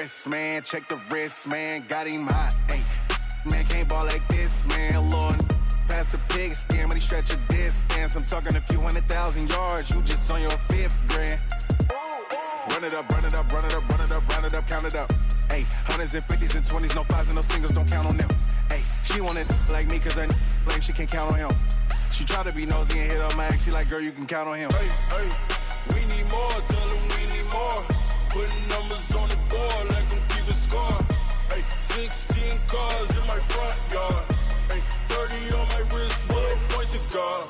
wrist, man. Check the wrist, man. Got him hot. Hey, man, can't ball like this, man. Lord, pass the pig skin, but he stretch a distance. I'm talking a few 100,000 yards. You just on your 5th grand. Run it up, run it up, run it up, run it up, run it up, count it up. Hey, hundreds and 50s and 20s, no 5s and no singles, don't count on them. Hey, she wanted like me cause her like she can't count on him. She tried to be nosy and hit up my ex. She like, girl, you can count on him. Hey, hey, we need more, tell them we need more. Putting numbers on the board like I'm keeping score. Hey, 16 cars in my front yard. Hey, 30 on my wrist, what a point to God.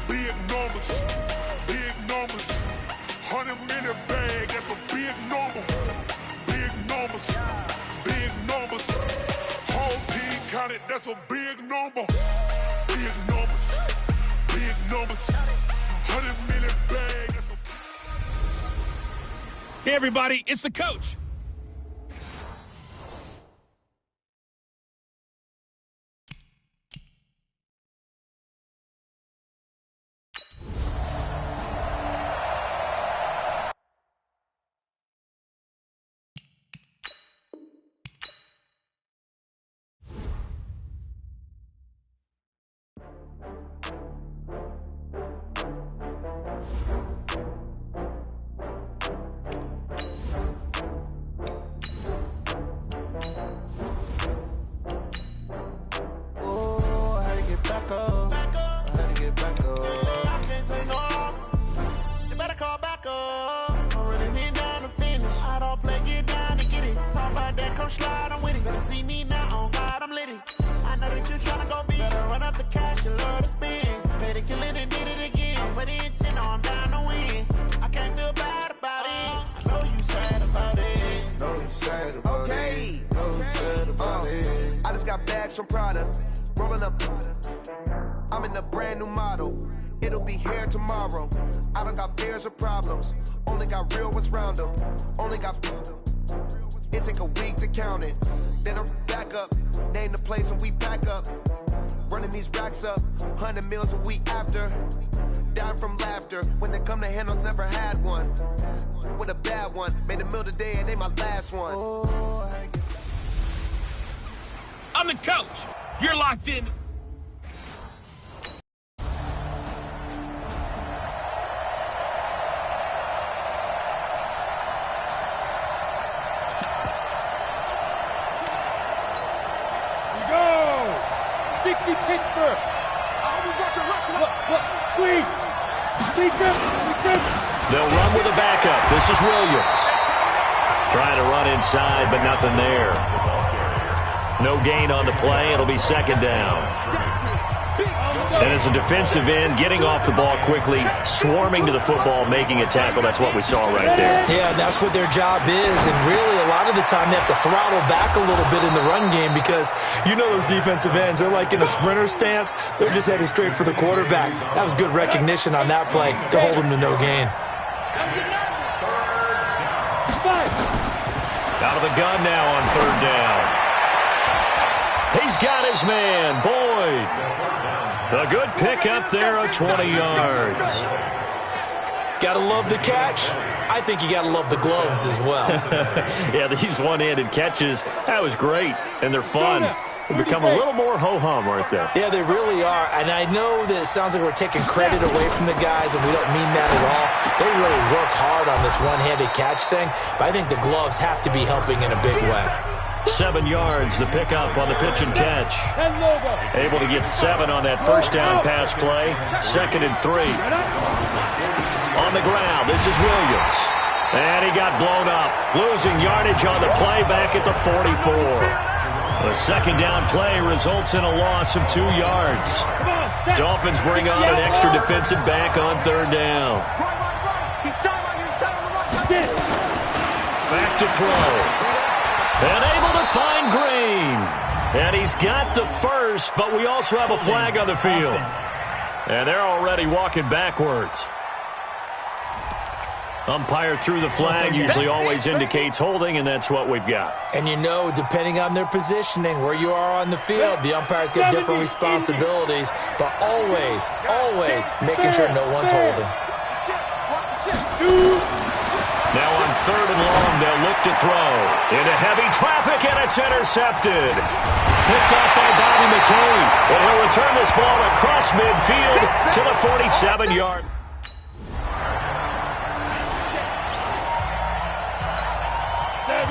Big numbers, big numbers. 100 minute bag, that's a big number. Big numbers, big numbers. Whole team counted, that's a big number. Big numbers, big numbers. 100 minute bag, that's a... Hey, everybody, it's the coach. From Prada, rolling up. I'm in a brand new model. It'll be here tomorrow. I don't got fears or problems. Only got real ones round them. Only got. It take a week to count it. Then I'm back up. Name the place and we back up. Running these racks up. 100 meals a week after. Dying from laughter. When they come to handles, never had one. With a bad one. Made a meal today and they my last one. I'm the coach. You're locked in. We go. 60 Pittsburgh. Squeeze. They'll run with a backup. This is Williams. Trying to run inside, but nothing there. No gain on the play. It'll be second down. And as a defensive end, getting off the ball quickly, swarming to the football, making a tackle, that's what we saw right there. Yeah, that's what their job is. And really, a lot of the time, they have to throttle back a little bit in the run game because you know those defensive ends, they're like in a sprinter stance. They're just headed straight for the quarterback. That was good recognition on that play to hold them to no gain. Out of the gun now on third down. He's got his man, Boyd. A good pickup there of 20 yards. Got to love the catch. I think you got to love the gloves as well. Yeah, these one-handed catches, that was great, and they're fun. They become a little more ho-hum, aren't they? Yeah, they really are. And I know that it sounds like we're taking credit away from the guys, and we don't mean that at all. They really work hard on this one-handed catch thing, but I think the gloves have to be helping in a big way. 7 yards, the pickup on the pitch and catch. Able to get 7 on that first down pass play. 2nd and 3. On the ground, this is Williams. And he got blown up. Losing yardage on the play back at the 44. The second down play results in a loss of 2 yards. Dolphins bring on an extra defensive back on third down. Back to throw. And able to find Green. And he's got the first, but we also have a flag on the field. And they're already walking backwards. Umpire threw the flag, usually always indicates holding, and that's what we've got. And you know, depending on their positioning, where you are on the field, the umpires get different responsibilities, but always making sure no one's holding. Now on 3rd and long, they'll look to throw. Into heavy traffic, and it's intercepted. Picked up by Bobby McCain. And he'll return this ball across midfield to the 47-yard.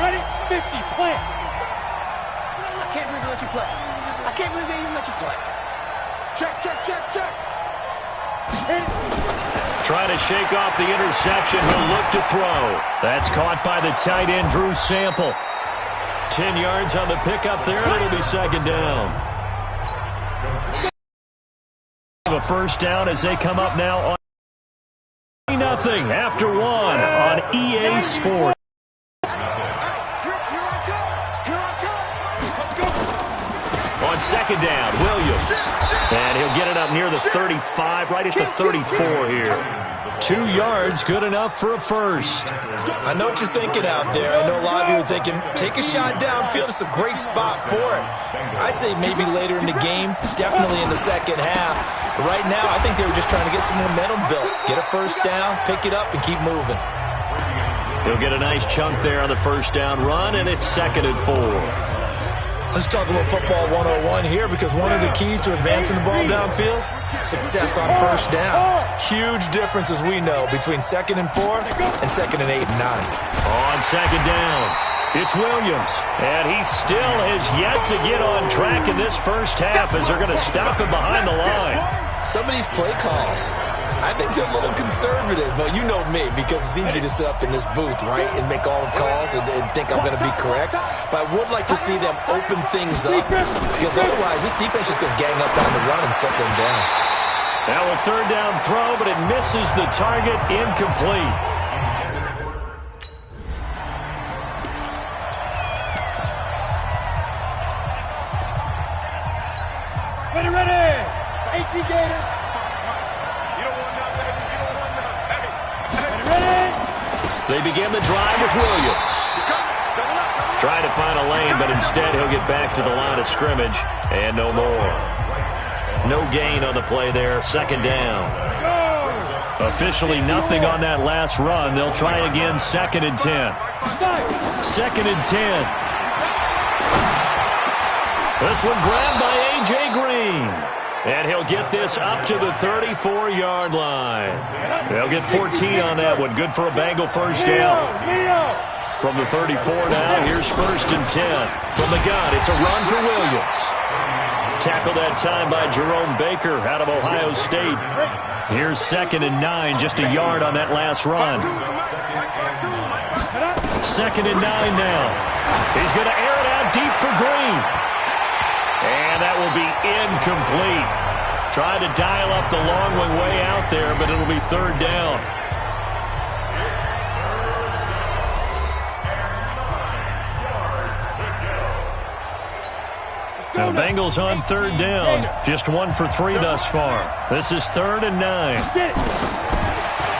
Ready? 50, play. I can't believe they let you play. I can't believe they even let you play. Check, check, check, check. Trying to shake off the interception. He'll look to throw. That's caught by the tight end, Drew Sample. 10 yards on the pickup there, and it'll be 2nd down. A first down as they come up now on 0-0 after 1 on EA Sports. On 2nd down, Williams. And he'll get it up near the 35, right at the 34 here. 2 yards, good enough for a first. I know what you're thinking out there. I know a lot of you are thinking, take a shot downfield. It's a great spot for it. I'd say maybe later in the game, definitely in the second half. But right now, I think they were just trying to get some momentum built. Get a first down, pick it up, and keep moving. He'll get a nice chunk there on the first down run, and it's 2nd and 4. Let's talk a little football 101 here, because one of the keys to advancing the ball downfield, success on first down. Huge difference, as we know, between 2nd and 4 and 2nd and 8 and 9. On 2nd down, it's Williams. And he still has yet to get on track in this first half as they're going to stop him behind the line. Some of these play calls, I think they're a little conservative, but you know me, because it's easy to sit up in this booth, right, and make all the calls and think I'm going to be correct. But I would like to see them open things up, because otherwise this defense is going to gang up on the run and shut them down. Now a 3rd down throw, but it misses the target, incomplete. Ready. 18 Gators. They begin the drive with Williams. Trying to find a lane, but instead he'll get back to the line of scrimmage, and no more. No gain on the play there, 2nd down. Officially nothing on that last run. They'll try again, 2nd and 10. 2nd and 10. This one grabbed by A.J. Green. And he'll get this up to the 34-yard line. They'll get 14 on that one. Good for a Bengal first down. From the 34 now, here's 1st and 10. From the gun, it's a run for Williams. Tackled that time by Jerome Baker out of Ohio State. Here's 2nd and 9, just a yard on that last run. 2nd and 9 now. He's going to air it out deep for Green. And that will be incomplete. Tried to dial up the long one way out there, but it'll be 3rd down. Now the Bengals on 3rd down. Just 1 for 3 thus far. This is 3rd and 9.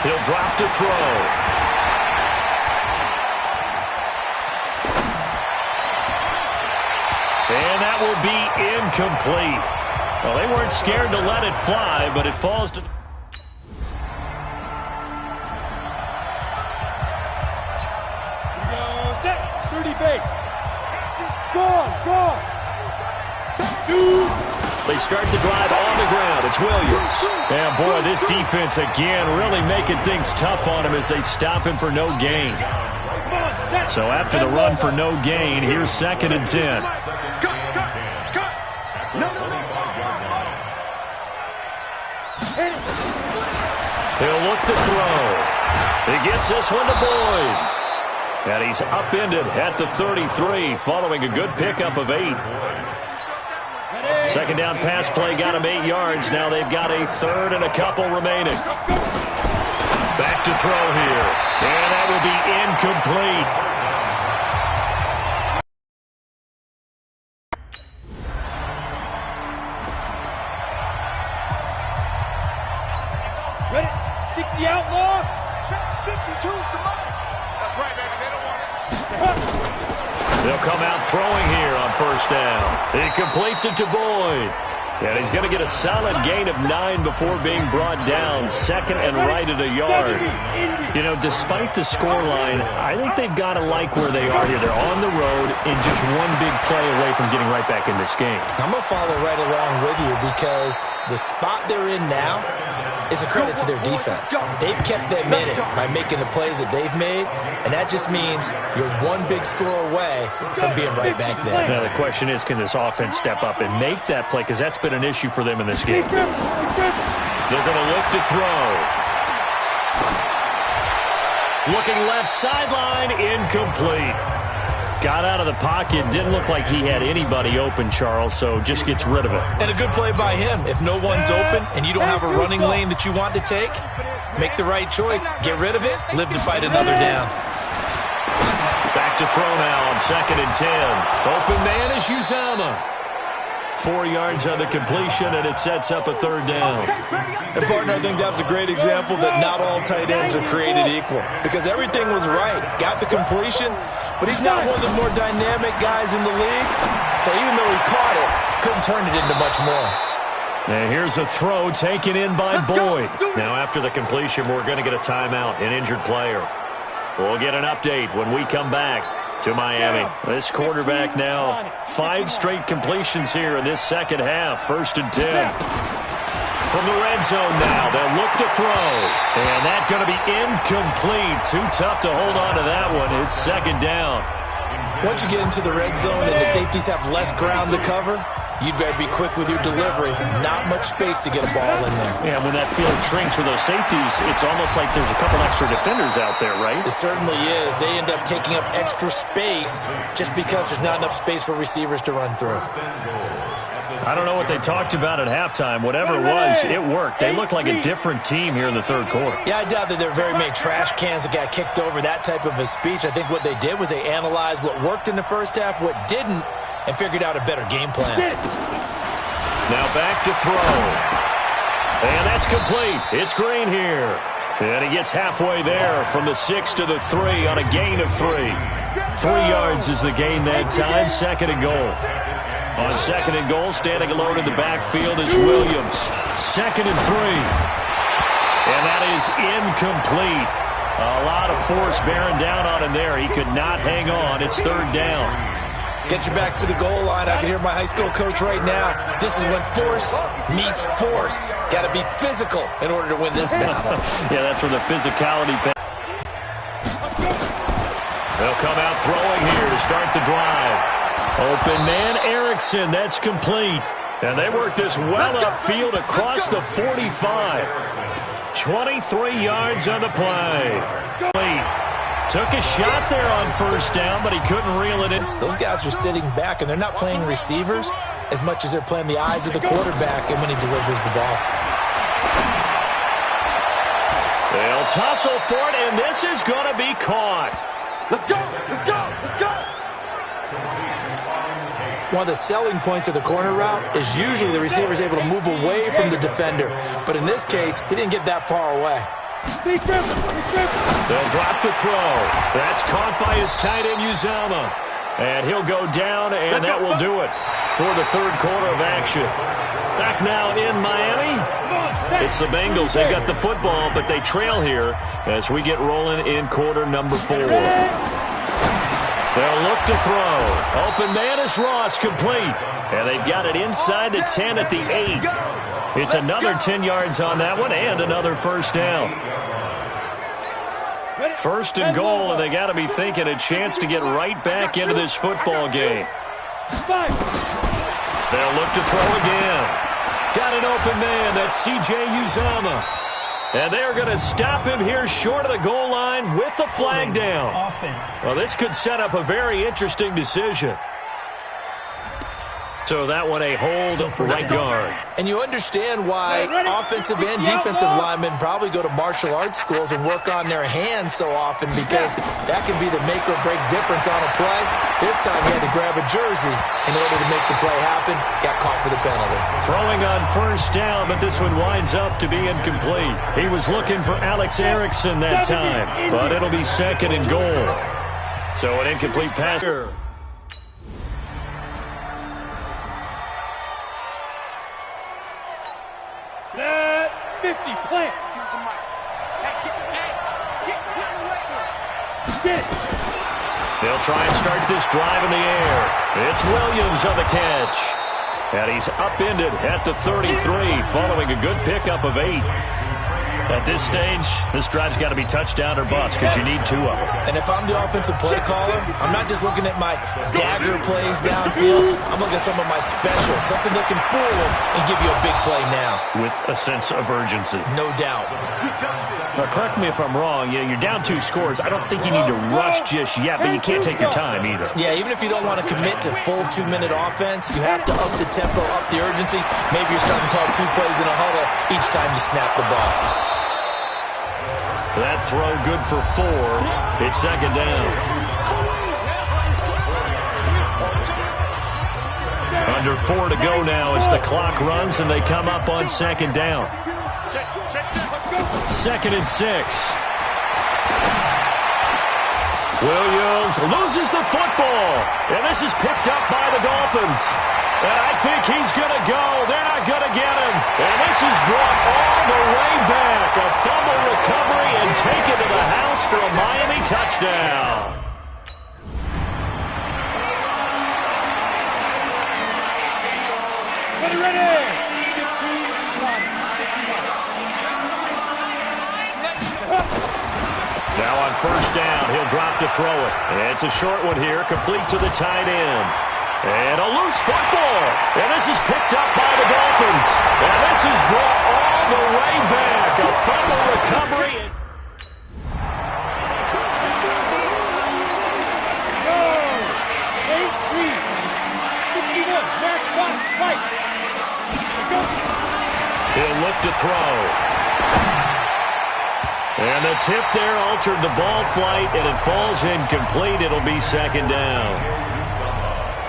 He'll drop to throw. And that will be incomplete. Well, they weren't scared to let it fly, but it falls to... 30 base. Gone. They start the drive on the ground. It's Williams. And boy, this defense again really making things tough on him as they stop him for no gain. So after the run for no gain, here's 2nd and 10. He'll look to throw. He gets this one to Boyd. And he's upended at the 33 following a good pickup of 8. 2nd down pass play got him 8 yards. Now they've got a 3rd and a couple remaining. Back to throw here. And that will be incomplete. Ready? 60 outlaw. Check 52's the money. That's right, baby. They don't want it. They'll come out throwing here on 1st down. He completes it to Boyd. And he's going to get a solid gain of 9 before being brought down. Second and right at a yard. You know, despite the scoreline, I think they've got to like where they are here. They're on the road in just one big play away from getting right back in this game. I'm going to follow right along with you because the spot they're in now is a credit to their defense. They've kept them in it by making the plays that they've made, and that just means you're one big score away from being right back there. Now, the question is, can this offense step up and make that play? Because that's been an issue for them in this game. They're going to look to throw. Looking left sideline, incomplete. Got out of the pocket. Didn't look like he had anybody open, Charles, so just gets rid of it. And a good play by him. If no one's open and you don't have a running lane that you want to take, make the right choice. Get rid of it. Live to fight another down. Back to throw now on 2nd and 10. Open man is Uzomah. 4 yards on the completion, and it sets up a 3rd down. And, partner, I think that was a great example that not all tight ends are created equal because everything was right. Got the completion, but he's not one of the more dynamic guys in the league. So even though he caught it, couldn't turn it into much more. And here's a throw taken in by Boyd. Now, after the completion, we're going to get a timeout, an injured player. We'll get an update when we come back to Miami. This quarterback now, 5 straight completions here in this second half. 1st and 10. From the red zone now, they'll look to throw. And that's going to be incomplete. Too tough to hold on to that one. It's 2nd down. Once you get into the red zone and the safeties have less ground to cover, you'd better be quick with your delivery. Not much space to get a ball in there. Yeah, when that field shrinks for those safeties, it's almost like there's a couple extra defenders out there, right? It certainly is. They end up taking up extra space just because there's not enough space for receivers to run through. I don't know what they talked about at halftime. Whatever it was, it worked. They look like a different team here in the 3rd quarter. Yeah, I doubt that there are very many trash cans that got kicked over, that type of a speech. I think what they did was they analyzed what worked in the first half, what didn't, and figured out a better game plan. Now back to throw. And that's complete. It's Green here. And he gets halfway there from the 6 to the 3 on a gain of 3. 3 yards is the gain that time. 2nd and goal. On 2nd and goal, standing alone in the backfield is Williams. 2nd and 3. And that is incomplete. A lot of force bearing down on him there. He could not hang on. It's 3rd down. Get your backs to the goal line. I can hear my high school coach right now. This is when force meets force. Got to be physical in order to win this battle. Yeah, that's where the physicality. They'll come out throwing here to start the drive. Open man, Erickson. That's complete. And they work this well upfield across the 45. 23 yards on the play. Took a shot there on 1st down, but he couldn't reel it in. Those guys are sitting back, and they're not playing receivers as much as they're playing the eyes of the quarterback and when he delivers the ball. They'll tussle for it, and this is going to be caught. Let's go! Let's go! Let's go! One of the selling points of the corner route is usually the receiver is able to move away from the defender. But in this case, he didn't get that far away. They'll drop the throw. That's caught by his tight end, Uzomah. And he'll go down, and that will do it for the 3rd quarter of action. Back now in Miami, it's the Bengals. They've got the football, but they trail here as we get rolling in quarter number 4. They'll look to throw. Open man is Ross, complete. And they've got it inside the 10 at the 8. It's another 10 yards on that one and another 1st down. 1st and goal, and they got to be thinking a chance to get right back into this football game. They'll look to throw again. Got an open man. That's C.J. Uzomah. And they're going to stop him here short of the goal line with the flag down. Well, this could set up a very interesting decision. So that one a hold for right guard. And you understand why offensive and defensive linemen probably go to martial arts schools and work on their hands so often, because that can be the make or break difference on a play. This time he had to grab a jersey in order to make the play happen. Got caught for the penalty. Throwing on 1st down, but this one winds up to be incomplete. He was looking for Alex Erickson that time, but it'll be 2nd and goal. So an incomplete pass. 50, plant. Choose the mic. Get in the weight room. Get it. They'll try and start this drive in the air. It's Williams on the catch. And he's upended at the 33 following a good pickup of 8. At this stage, this drive's got to be touchdown or bust because you need 2 of them. And if I'm the offensive play caller, I'm not just looking at my dagger plays downfield. I'm looking at some of my specials, something that can fool them and give you a big play now. With a sense of urgency. No doubt. Now, correct me if I'm wrong. You're down 2 scores. I don't think you need to rush just yet, but you can't take your time either. Yeah, even if you don't want to commit to full 2-minute offense, you have to up the tempo, up the urgency. Maybe you're starting to call 2 plays in a huddle each time you snap the ball. That throw good for 4. It's second down. Under 4 to go now as the clock runs and they come up on second down. 2nd and 6. Williams loses the football. And this is picked up by the Dolphins. And I think he's going to go. They're not going to get him. And this is brought all the way back. A fumble recovery and taken to the house for a Miami touchdown. Ready. Now on first down, he'll drop to throw it. It's a short one here, complete to the tight end. And a loose football. And this is picked up by the Dolphins. And this is brought all the way back. A fumble recovery. Go. 8-3. 61. Matchbox fight. Go. He'll look to throw. And the tip there altered the ball flight, and it falls incomplete. It'll be second down.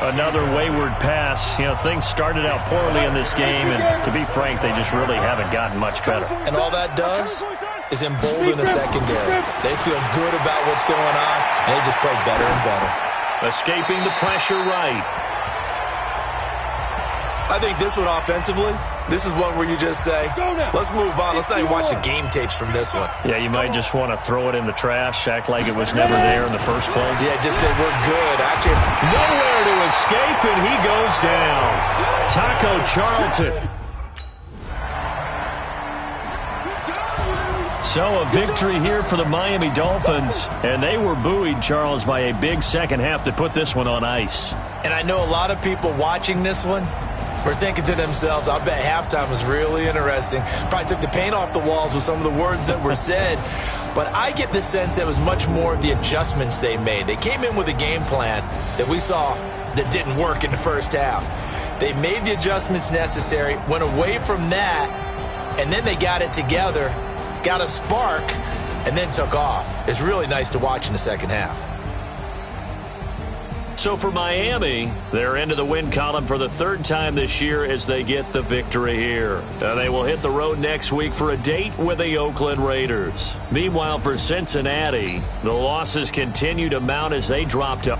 Another wayward pass. Things started out poorly in this game, and to be frank, they just really haven't gotten much better. And all that does is embolden the secondary. They feel good about what's going on, and they just play better and better. Escaping the pressure right. I think this one offensively, this is one where you just say, let's move on. Let's not even watch the game tapes from this one. Yeah, you might just want to throw it in the trash, act like it was never there in the first place. Yeah, just say we're good. Actually, nowhere to escape, and he goes down. Taco Charlton. So a victory here for the Miami Dolphins, and they were buoyed, Charles, by a big second half that put this one on ice. And I know a lot of people watching this one were thinking to themselves, I bet halftime was really interesting. Probably took the paint off the walls with some of the words that were said. But I get the sense that it was much more of the adjustments they made. They came in with a game plan that we saw that didn't work in the first half. They made the adjustments necessary, went away from that, and then they got it together, got a spark, and then took off. It's really nice to watch in the second half. So for Miami, they're into the win column for the 3rd time this year as they get the victory here. They will hit the road next week for a date with the Oakland Raiders. Meanwhile, for Cincinnati, the losses continue to mount as they drop to